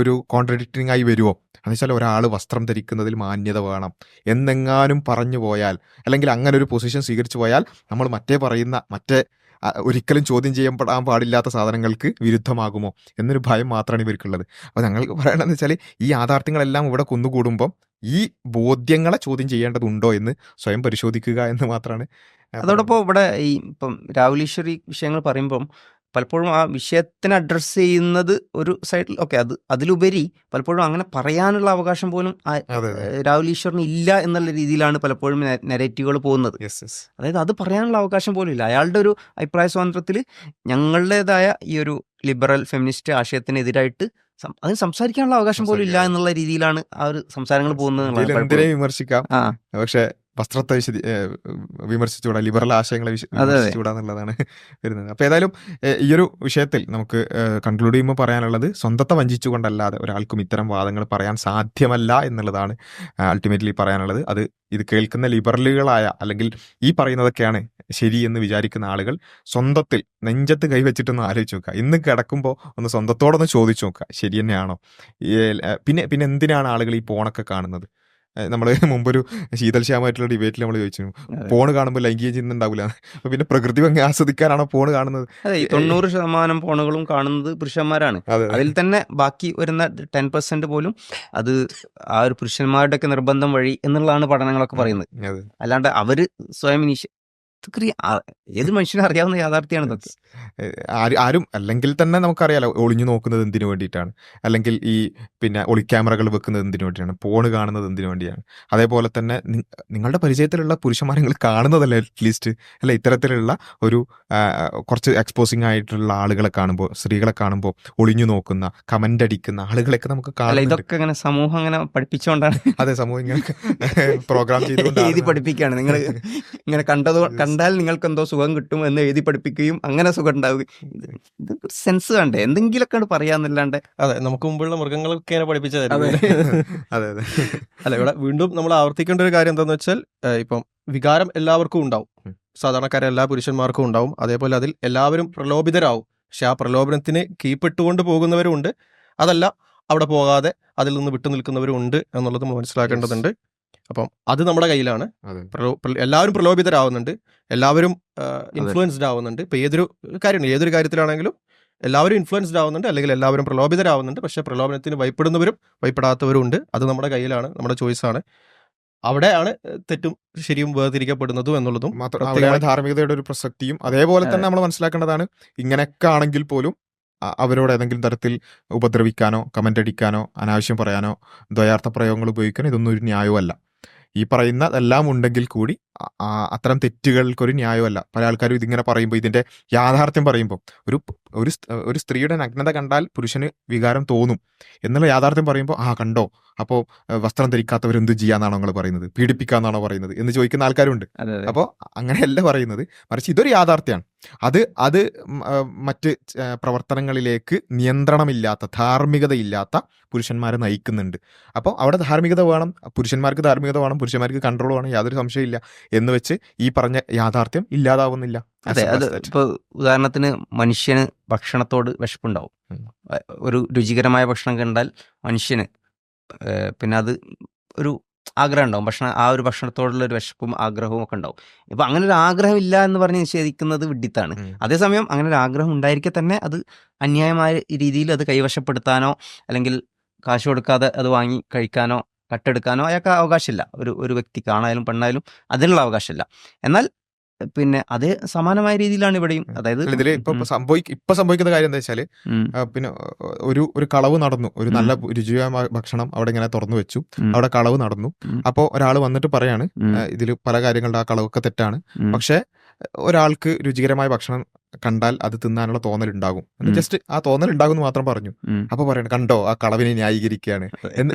ഒരു കോൺട്രഡിക്റ്റിംഗ് ആയി വരുമോ എന്ന് വെച്ചാൽ, ഒരാൾ വസ്ത്രം ധരിക്കുന്നതിൽ മാന്യത വേണം എന്നെങ്ങാനും പറഞ്ഞു പോയാൽ, അല്ലെങ്കിൽ അങ്ങനെ ഒരു പൊസിഷൻ സ്വീകരിച്ചു പോയാൽ നമ്മൾ മറ്റേ ഒരിക്കലും ചോദ്യം ചെയ്യപ്പെടാൻ പാടില്ലാത്ത സാധനങ്ങൾക്ക് വിരുദ്ധമാകുമോ എന്നൊരു ഭയം മാത്രമാണ് ഇവർക്കുള്ളത്. അപ്പോൾ ഞങ്ങൾക്ക് പറയണമെന്ന് വെച്ചാൽ ഈ യാഥാർത്ഥ്യങ്ങളെല്ലാം ഇവിടെ കുന്നുകൂടുമ്പം ഈ ബോധ്യങ്ങളെ ചോദ്യം ചെയ്യേണ്ടതുണ്ടോ എന്ന് സ്വയം പരിശോധിക്കുക എന്ന് മാത്രമാണ്. അതോടൊപ്പം ഇവിടെ ഇപ്പം രാഹുൽ ഈശ്വർ ഈ വിഷയങ്ങൾ പറയുമ്പം പലപ്പോഴും ആ വിഷയത്തിനെ അഡ്രസ്സ് ചെയ്യുന്നത് ഒരു സൈഡിൽ അതിലുപരി പലപ്പോഴും അങ്ങനെ പറയാനുള്ള അവകാശം പോലും രാഹുൽ ഈശ്വറിന് ഇല്ല എന്നുള്ള രീതിയിലാണ് പലപ്പോഴും നെറേറ്റീവുകൾ പോകുന്നത്. അതായത് അത് പറയാനുള്ള അവകാശം പോലും ഇല്ല. അയാളുടെ ഒരു അഭിപ്രായ സ്വാതന്ത്ര്യത്തിൽ ഞങ്ങളുടേതായ ഈ ഒരു ലിബറൽ ഫെമിനിസ്റ്റ് ആശയത്തിനെതിരായിട്ട് അതിന് സംസാരിക്കാനുള്ള അവകാശം പോലും ഇല്ല എന്നുള്ള രീതിയിലാണ് ആ ഒരു സംസാരങ്ങൾ പോകുന്നത്. വിമർശിക്കാം, പക്ഷെ വസ്ത്രത്തെ വിമർശിച്ചുകൂടാ, ലിബറൽ ആശയങ്ങളെ അതെ. വിമർശിച്ചുകൂടാ എന്നുള്ളതാണ് വരുന്നത്. അപ്പോൾ ഏതായാലും ഈ ഒരു വിഷയത്തിൽ നമുക്ക് കൺക്ലൂഡ് ചെയ്യുമ്പോൾ പറയാനുള്ളത്, സ്വന്തത്തെ വഞ്ചിച്ചുകൊണ്ടല്ലാതെ ഒരാൾക്കും ഇത്തരം വാദങ്ങൾ പറയാൻ സാധ്യമല്ല എന്നുള്ളതാണ് അൾട്ടിമേറ്റ്ലി പറയാനുള്ളത്. അത് ഇത് കേൾക്കുന്ന ലിബറലുകളായ അല്ലെങ്കിൽ ഈ പറയുന്നതൊക്കെയാണ് ശരി എന്ന് വിചാരിക്കുന്ന ആളുകൾ സ്വന്തത്തിൽ നെഞ്ചത്ത് കൈവച്ചിട്ടൊന്ന് ആലോചിച്ച് നോക്കുക. ഇന്ന് കിടക്കുമ്പോൾ ഒന്ന് സ്വന്തത്തോടൊന്ന് ചോദിച്ചു നോക്കുക, ശരി തന്നെയാണോ? പിന്നെ എന്തിനാണ് ആളുകൾ ഈ പോണൊക്കെ കാണുന്നത്? നമ്മൾ മുമ്പൊരു ശീതൽശ്യാമായിട്ടുള്ള ഡിബേറ്റിൽ നമ്മൾ ചോദിച്ചു, പോണ് കാണുമ്പോൾ ലൈംഗിക ചിന്ത ഉണ്ടാവില്ല, അപ്പൊ പിന്നെ പ്രകൃതി ഭംഗി ആസ്വദിക്കാനാണോ പോണ് കാണുന്നത്? അതെ, ഈ 90% ഫോണുകളും കാണുന്നത് പുരുഷന്മാരാണ്. അതെ അതിൽ തന്നെ ബാക്കി വരുന്ന 10% പോലും അത് ആ ഒരു പുരുഷന്മാരുടെ ഒക്കെ നിർബന്ധം വഴി എന്നുള്ളതാണ് പഠനങ്ങളൊക്കെ പറയുന്നത്. അതെ. അല്ലാണ്ട് അവര് സ്വയം ഏത് മനുഷ്യനും അറിയാവുന്ന യാഥാർത്ഥ്യമാണ് ഇതൊക്കെ. ആരും അല്ലെങ്കിൽ തന്നെ നമുക്കറിയാലോ ഒളിഞ്ഞു നോക്കുന്നത് എന്തിനു വേണ്ടിയിട്ടാണ്, അല്ലെങ്കിൽ ഈ പിന്നെ ഒളിക്യാമറകൾ വെക്കുന്നത് എന്തിനു വേണ്ടിയാണ്, പോണ് കാണുന്നത് എന്തിനു വേണ്ടിയാണ്. അതേപോലെ തന്നെ നിങ്ങളുടെ പരിചയത്തിലുള്ള പുരുഷന്മാരെ നിങ്ങൾ കാണുന്നതല്ലേ അറ്റ്ലീസ്റ്റ്, അല്ല ഇത്തരത്തിലുള്ള ഒരു കുറച്ച് എക്സ്പോസിങ് ആയിട്ടുള്ള ആളുകളെ കാണുമ്പോൾ, സ്ത്രീകളെ കാണുമ്പോൾ ഒളിഞ്ഞു നോക്കുന്ന, കമന്റ് അടിക്കുന്ന ആളുകളെയൊക്കെ നമുക്ക് അല്ല, കാണാം. ഇതൊക്കെ ഇങ്ങനെ സമൂഹം അങ്ങനെ പഠിപ്പിച്ചുകൊണ്ടാണ് അതെ, സമൂഹം ഇങ്ങനെ പ്രോഗ്രാം ചെയ്തുകൊണ്ടാണ് എഴുതി പഠിപ്പിക്കുകയാണ്. നിങ്ങൾ ഇങ്ങനെ കണ്ടാൽ നിങ്ങൾക്ക് എന്തോ സുഖം കിട്ടും എന്ന് എഴുതി പഠിപ്പിക്കുകയും അങ്ങനെ സുഖം ഉണ്ടാവുകയും. ഇത് സെൻസ് വേണ്ടേ? എന്തെങ്കിലുമൊക്കെ പറയാന്നല്ലാണ്ട്. അതെ, നമുക്ക് മുമ്പുള്ള മൃഗങ്ങളൊക്കെ അതെ. പഠിപ്പിച്ചതായിരുന്നു. അതെ അതെ അല്ല, ഇവിടെ വീണ്ടും നമ്മൾ ആവർത്തിക്കേണ്ട ഒരു കാര്യം എന്താണെന്ന് വെച്ചാൽ, ഇപ്പം വികാരം എല്ലാവർക്കും ഉണ്ടാവും, സാധാരണക്കാരെ എല്ലാ പുരുഷന്മാർക്കും ഉണ്ടാവും. അതേപോലെ അതിൽ എല്ലാവരും പ്രലോഭിതരാവും. പക്ഷെ ആ പ്രലോഭനത്തിന് കീഴ്പ്പെട്ടുകൊണ്ട് പോകുന്നവരും ഉണ്ട്, അതല്ല അവിടെ പോകാതെ അതിൽ നിന്ന് വിട്ടു നിൽക്കുന്നവരും ഉണ്ട് എന്നുള്ളത് നമ്മൾ മനസ്സിലാക്കേണ്ടതുണ്ട്. അപ്പം അത് നമ്മുടെ കയ്യിലാണ്. അതെ. എല്ലാവരും പ്രലോഭിതരാവുന്നുണ്ട്, എല്ലാവരും ഇൻഫ്ലുവൻസ്ഡ് ആവുന്നുണ്ട്. ഇപ്പൊ ഏതൊരു കാര്യത്തിലാണെങ്കിലും എല്ലാവരും ഇൻഫ്ലുവൻസ്ഡ് ആവുന്നുണ്ട്, അല്ലെങ്കിൽ എല്ലാവരും പ്രലോഭിതരാവുന്നുണ്ട്. പക്ഷെ പ്രലോഭനത്തിന് ഭയപ്പെടുന്നവരും ഭയപ്പെടാത്തവരും ഉണ്ട്. അത് നമ്മുടെ കയ്യിലാണ്, നമ്മുടെ ചോയ്സാണ്. അവിടെയാണ് തെറ്റും ശരിയും വേർതിരിക്കപ്പെടുന്നതും എന്നുള്ളതും അവിടെയാണ് ധാർമ്മികതയുടെ ഒരു പ്രസക്തിയും. അതേപോലെ തന്നെ നമ്മൾ മനസ്സിലാക്കേണ്ടതാണ്, ഇങ്ങനെയൊക്കെ ആണെങ്കിൽ പോലും അവരോട് ഏതെങ്കിലും തരത്തിൽ ഉപദ്രവിക്കാനോ കമന്റ് അടിക്കാനോ അനാവശ്യം പറയാനോ ദ്വയാർത്ഥ പ്രയോഗങ്ങൾ ഉപയോഗിക്കാനോ ഇതൊന്നും ഒരു ന്യായമല്ല. ഈ പറയുന്ന എല്ലാം ഉണ്ടെങ്കിൽ കൂടി അത്തരം തെറ്റുകൾക്കൊരു ന്യായമല്ല. പല ആൾക്കാരും ഇതിങ്ങനെ പറയുമ്പോൾ, ഇതിന്റെ യാഥാർത്ഥ്യം പറയുമ്പോൾ, ഒരു സ്ത്രീയുടെ നഗ്നത കണ്ടാൽ പുരുഷന് വികാരം തോന്നും എന്നുള്ള യാഥാർത്ഥ്യം പറയുമ്പോൾ, കണ്ടോ, അപ്പോൾ വസ്ത്രം ധരിക്കാത്തവരെന്ത് ചെയ്യാന്നാണോ നിങ്ങൾ പറയുന്നത്, പീഡിപ്പിക്കാന്നാണോ പറയുന്നത് എന്ന് ചോദിക്കുന്ന ആൾക്കാരുണ്ട്. അപ്പോൾ അങ്ങനെയല്ല പറയുന്നത്, മറിച്ച് ഇതൊരു യാഥാർത്ഥ്യമാണ്. അത് മറ്റ് പ്രവർത്തനങ്ങളിലേക്ക് നിയന്ത്രണമില്ലാത്ത, ധാർമ്മികതയില്ലാത്ത പുരുഷന്മാരെ നയിക്കുന്നുണ്ട്. അപ്പോൾ അവിടെ ധാർമ്മികത വേണം, പുരുഷന്മാർക്ക് ധാർമ്മികത വേണം, പുരുഷന്മാർക്ക് കൺട്രോൾ വേണം, യാതൊരു സംശയമില്ല എന്ന് വെച്ച് ഈ പറഞ്ഞ യാഥാർത്ഥ്യം ഇല്ലാതാവുന്നില്ല. അതെ, അത് ഇപ്പോൾ ഉദാഹരണത്തിന് മനുഷ്യന് ഭക്ഷണത്തോട് വിശപ്പുണ്ടാവും. ഒരു രുചികരമായ ഭക്ഷണം കണ്ടാൽ മനുഷ്യന് പിന്നെ അത് ഒരു ആഗ്രഹം ഉണ്ടാവും, ആ ഒരു ഭക്ഷണത്തോടുള്ള ഒരു വിശപ്പും ആഗ്രഹവും ഒക്കെ ഉണ്ടാവും. ഇപ്പം അങ്ങനെ ഒരു ആഗ്രഹം ഇല്ല എന്ന് പറഞ്ഞ് നിഷേധിക്കുന്നത് വിഡ്ഢിത്താണ്. അതേസമയം അങ്ങനെ ഒരു ആഗ്രഹം ഉണ്ടായിരിക്കെ തന്നെ അത് അന്യായമായ രീതിയിൽ അത് കൈവശപ്പെടുത്താനോ അല്ലെങ്കിൽ കാശ് കൊടുക്കാതെ അത് വാങ്ങി കഴിക്കാനോ കട്ടെടുക്കാനോ അയാൾക്ക് അവകാശമില്ല. ഒരു വ്യക്തിക്ക്, ആണായാലും പെണ്ണായാലും അതിനുള്ള അവകാശമില്ല. എന്നാൽ പിന്നെ അതേ സമാനമായ രീതിയിലാണ് ഇവിടെയും. അതായത് ഇതില് ഇപ്പൊ സംഭവിക്കുന്ന കാര്യം എന്താ വെച്ചാല്, പിന്നെ ഒരു കളവ് നടന്നു, ഒരു നല്ല രുചികരമായ ഭക്ഷണം അവിടെ ഇങ്ങനെ തുറന്നു വെച്ചു, അവിടെ കളവ് നടന്നു. അപ്പോ ഒരാൾ വന്നിട്ട് പറയാണ്, ഇതിൽ പല കാര്യങ്ങളുടെ ആ കളവൊക്കെ തെറ്റാണ്, പക്ഷെ ഒരാൾക്ക് രുചികരമായ ഭക്ഷണം കണ്ടാൽ അത് തിന്നാനുള്ള തോന്നൽ ഉണ്ടാകും, ജസ്റ്റ് ആ തോന്നൽ ഉണ്ടാകും എന്ന് മാത്രം പറഞ്ഞു. അപ്പൊ പറയണം, കണ്ടോ ആ കളവിനെ ന്യായീകരിക്കുകയാണ്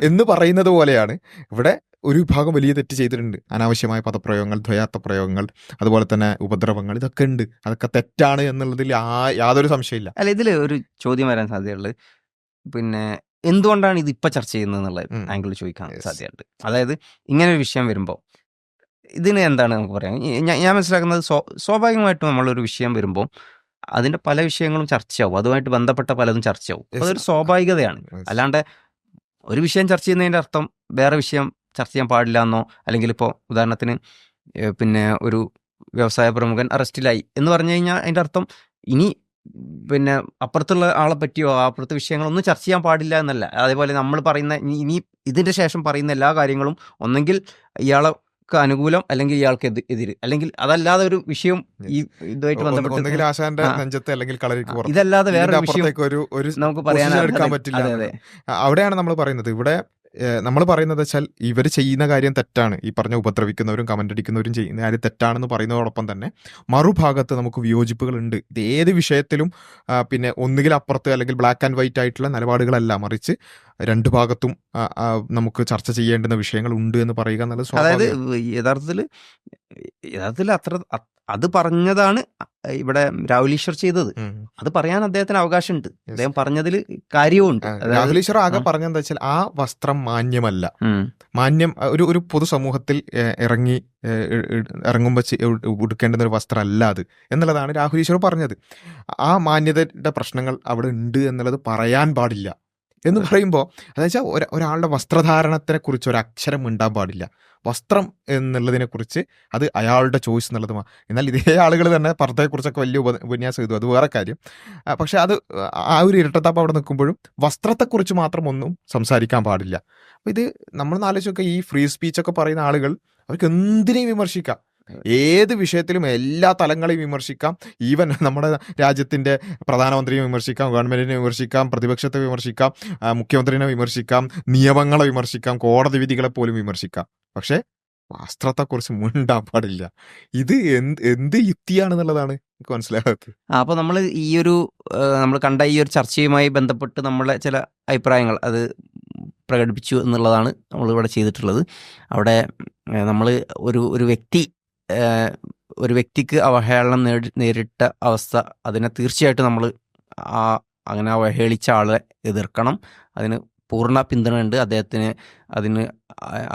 എന്ന് പറയുന്നത് പോലെയാണ് ഇവിടെ ഒരു വിഭാഗം വലിയ തെറ്റ് ചെയ്തിട്ടുണ്ട്. അനാവശ്യമായ പദപ്രയോഗങ്ങൾ, ദ്വയാർത്ഥ പ്രയോഗങ്ങൾ, അതുപോലെ തന്നെ ഉപദ്രവങ്ങൾ, ഇതൊക്കെ ഉണ്ട്. അതൊക്കെ തെറ്റാണ് എന്നുള്ളതിൽ യാതൊരു സംശയമില്ല. അല്ല, ഇതിൽ ഒരു ചോദ്യം വരാൻ സാധ്യതയുള്ളത്, പിന്നെ എന്തുകൊണ്ടാണ് ഇത് ഇപ്പൊ ചർച്ച ചെയ്യുന്നത് എന്നുള്ള ആംഗിൾ ചോദിക്കാൻ സാധ്യതയുണ്ട്. അതായത് ഇങ്ങനെ ഒരു വിഷയം വരുമ്പോൾ ഇതിന് എന്താണ് നമുക്ക് പറയാം? ഞാൻ മനസ്സിലാക്കുന്നത്, സ്വാഭാവികമായിട്ടും നമ്മളൊരു വിഷയം വരുമ്പോൾ അതിന്റെ പല വിഷയങ്ങളും ചർച്ചയാവും, അതുമായിട്ട് ബന്ധപ്പെട്ട പലതും ചർച്ചയാവും. അതൊരു സ്വാഭാവികതയാണ്. അല്ലാണ്ട് ഒരു വിഷയം ചർച്ച ചെയ്യുന്നതിന്റെ അർത്ഥം വേറെ വിഷയം ചർച്ച ചെയ്യാൻ പാടില്ല എന്നോ, അല്ലെങ്കിൽ ഇപ്പോൾ ഉദാഹരണത്തിന് പിന്നെ ഒരു വ്യവസായ പ്രമുഖൻ അറസ്റ്റിലായി എന്ന് പറഞ്ഞു കഴിഞ്ഞാൽ അതിൻ്റെ അർത്ഥം ഇനി പിന്നെ അപ്പുറത്തുള്ള ആളെ പറ്റിയോ അപ്പുറത്തെ വിഷയങ്ങളൊന്നും ചർച്ച ചെയ്യാൻ പാടില്ല എന്നല്ല. അതേപോലെ നമ്മൾ പറയുന്ന ഇനി ഇതിന്റെ ശേഷം പറയുന്ന എല്ലാ കാര്യങ്ങളും ഒന്നെങ്കിൽ ഇയാൾക്ക് അനുകൂലം അല്ലെങ്കിൽ ഇയാൾക്ക് എതിര്, അല്ലെങ്കിൽ അതല്ലാതെ ഒരു വിഷയം ഈ ഇതുമായിട്ട് ബന്ധപ്പെട്ട് ഇതല്ലാതെ വേറെ വിഷയം നമുക്ക് പറയാൻ പറ്റില്ല. അവിടെയാണ് നമ്മൾ പറയുന്നത്, ഇവിടെ നമ്മൾ പറയുന്നത് വെച്ചാൽ ഇവർ ചെയ്യുന്ന കാര്യം തെറ്റാണ്, ഈ പറഞ്ഞ ഉപദ്രവിക്കുന്നവരും കമന്റ് അടിക്കുന്നവരും ചെയ്യുന്ന കാര്യം തെറ്റാണെന്ന് പറയുന്നതോടൊപ്പം തന്നെ മറുഭാഗത്ത് നമുക്ക് വിയോജിപ്പുകളുണ്ട്. ഇത് ഏത് വിഷയത്തിലും പിന്നെ ഒന്നുകിൽ അപ്പുറത്ത് അല്ലെങ്കിൽ ബ്ലാക്ക് ആൻഡ് വൈറ്റ് ആയിട്ടുള്ള നിലപാടുകളല്ല, മറിച്ച് രണ്ടു ഭാഗത്തും നമുക്ക് ചർച്ച ചെയ്യേണ്ടുന്ന വിഷയങ്ങൾ ഉണ്ട് എന്ന് പറയുക എന്നുള്ളത് അതായത് സ്വാഭാവികം. യഥാർത്ഥത്തിൽ അത് പറഞ്ഞതാണ് ഇവിടെ രാഹുൽ ഈശ്വർ ചെയ്തത്. അത് പറയാൻ അദ്ദേഹത്തിന് അവകാശമുണ്ട്, അദ്ദേഹം പറഞ്ഞതിൽ കാര്യവുമുണ്ട്. രാഹുൽ ഈശ്വർ ആകെ പറഞ്ഞെന്താ വെച്ചാൽ ആ വസ്ത്രം മാന്യമല്ല, മാന്യം ഒരു പൊതുസമൂഹത്തിൽ ഇറങ്ങുമ്പോൾ ഉടുക്കേണ്ടുന്ന ഒരു വസ്ത്രമല്ല അത് എന്നുള്ളതാണ് രാഹുൽ ഈശ്വർ പറഞ്ഞത്. ആ മാന്യതയുടെ പ്രശ്നങ്ങൾ അവിടെ ഉണ്ട് എന്നുള്ളത് പറയാൻ പാടില്ല എന്ന് പറയുമ്പോൾ അതെന്ന് വെച്ചാൽ ഒരാളുടെ വസ്ത്രധാരണത്തിനെ കുറിച്ച് ഒരു അക്ഷരം മിണ്ടാൻ പാടില്ല. വസ്ത്രം എന്നുള്ളതിനെ കുറിച്ച് അത് അയാളുടെ ചോയ്സ് എന്നുള്ളതുമാണ്. എന്നാൽ ഇതേ ആളുകൾ തന്നെ പർദ്ദയെക്കുറിച്ചൊക്കെ വലിയ ഉപന്യാസം എഴുതും, അത് വേറെ കാര്യം. പക്ഷെ അത് ആ ഒരു ഇരട്ടത്താപ്പ് അവിടെ നിൽക്കുമ്പോഴും വസ്ത്രത്തെക്കുറിച്ച് മാത്രം ഒന്നും സംസാരിക്കാൻ പാടില്ല. അപ്പോൾ ഇത് നമ്മൾ ആലോചിച്ചൊക്കെ ഈ ഫ്രീ സ്പീച്ചൊക്കെ പറയുന്ന ആളുകൾ അവർക്ക് എന്തിനേയും വിമർശിക്കാം, ഏത് വിഷയത്തിലും എല്ലാ തലങ്ങളെയും വിമർശിക്കാം. ഈവൻ നമ്മുടെ രാജ്യത്തിൻ്റെ പ്രധാനമന്ത്രിയെ വിമർശിക്കാം, ഗവൺമെൻറ്റിനെ വിമർശിക്കാം, പ്രതിപക്ഷത്തെ വിമർശിക്കാം, മുഖ്യമന്ത്രിനെ വിമർശിക്കാം, നിയമങ്ങളെ വിമർശിക്കാം, കോടതി വിധികളെ പോലും വിമർശിക്കാം. പക്ഷേ വസ്ത്രത്തെക്കുറിച്ച് മുണ്ടാൻ പാടില്ല. ഇത് എന്ത് യുക്തിയാണെന്നുള്ളതാണ് എനിക്ക് മനസ്സിലാകാത്തത്. അപ്പോൾ നമ്മൾ നമ്മൾ കണ്ട ഈ ഒരു ചർച്ചയുമായി ബന്ധപ്പെട്ട് നമ്മളെ ചില അഭിപ്രായങ്ങൾ അത് പ്രകടിപ്പിച്ചു എന്നുള്ളതാണ് നമ്മളിവിടെ ചെയ്തിട്ടുള്ളത്. അവിടെ നമ്മൾ ഒരു വ്യക്തിക്ക് അവഹേളനം നേരിട്ട അവസ്ഥ, അതിനെ തീർച്ചയായിട്ടും നമ്മൾ അങ്ങനെ അവഹേളിച്ച ആളെ എതിർക്കണം. അതിന് പൂർണ്ണ പിന്തുണയുണ്ട്.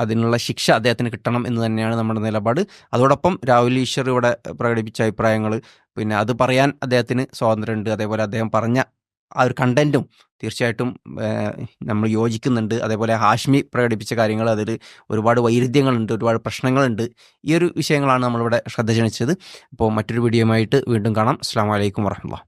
അതിനുള്ള ശിക്ഷ അദ്ദേഹത്തിന് കിട്ടണം എന്ന് തന്നെയാണ് നമ്മുടെ നിലപാട്. അതോടൊപ്പം രാഹുൽ ഈശ്വർ ഇവിടെ പ്രകടിപ്പിച്ച അഭിപ്രായങ്ങൾ, പിന്നെ അത് പറയാൻ അദ്ദേഹത്തിന് സ്വാതന്ത്ര്യമുണ്ട്. അതേപോലെ അദ്ദേഹം പറഞ്ഞ ആ ഒരു കണ്ടന്റും തീർച്ചയായിട്ടും നമ്മൾ യോജിക്കുന്നുണ്ട്. അതേപോലെ ഹാഷ്മി പ്രകടിപ്പിച്ച കാര്യങ്ങൾ, അതിൽ ഒരുപാട് വൈരുദ്ധ്യങ്ങളുണ്ട്, ഒരുപാട് പ്രശ്നങ്ങളുണ്ട്. ഈ ഒരു വിഷയങ്ങളാണ് നമ്മളിവിടെ ശ്രദ്ധ ക്ഷണിച്ചത്. അപ്പോൾ മറ്റൊരു വീഡിയോയുമായിട്ട് വീണ്ടും കാണാം. അസ്സലാമു അലൈക്കും വറഹ്മത്തുള്ളാഹി.